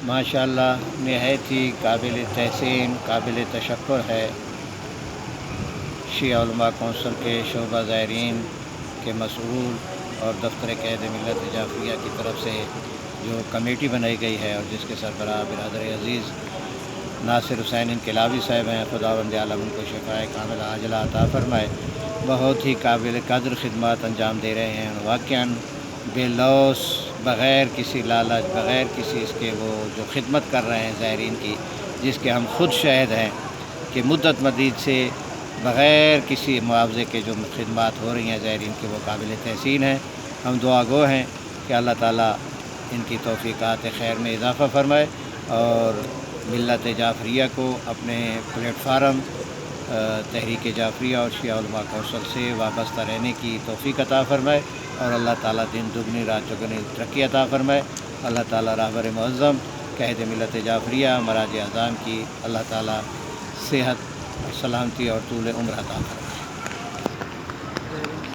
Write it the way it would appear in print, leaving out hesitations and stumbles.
ماشاءاللہ نہایت ہی قابل تحسین قابل تشکر ہے شیعہ علماء کونسل کے شعبہ زائرین کے مسئول اور دفتر قید ملت جعفریہ کی طرف سے جو کمیٹی بنائی گئی ہے اور جس کے سربراہ برادر عزیز ناصر حسین انقلابی صاحب ہیں، خداوند عالم ان کو شفائے کاملہ عاجلہ عطا فرمائے، بہت ہی قابل قدر خدمات انجام دے رہے ہیں۔ واقعاً بے لوث، بغیر کسی لالچ، بغیر کسی اس کے وہ جو خدمت کر رہے ہیں زائرین کی، جس کے ہم خود شاہد ہیں کہ مدت مدید سے بغیر کسی معاوضے کے جو خدمات ہو رہی ہیں زائرین کی، وہ قابل تحسین ہیں۔ ہم دعا گو ہیں کہ اللہ تعالیٰ ان کی توفیقات خیر میں اضافہ فرمائے اور ملت جعفریہ کو اپنے پلیٹ فارم تحریک جعفریہ اور شیعہ علماء کونسل سے وابستہ رہنے کی توفیق عطا فرمائے اور اللہ تعالیٰ دن دگنی رات چگنی ترقی عطا فرمائے۔ اللہ تعالیٰ رہبر معظم قائد ملت جعفریہ مراج اعظام کی اللہ تعالیٰ صحت، سلامتی اور طول عمر عطا فرمائے۔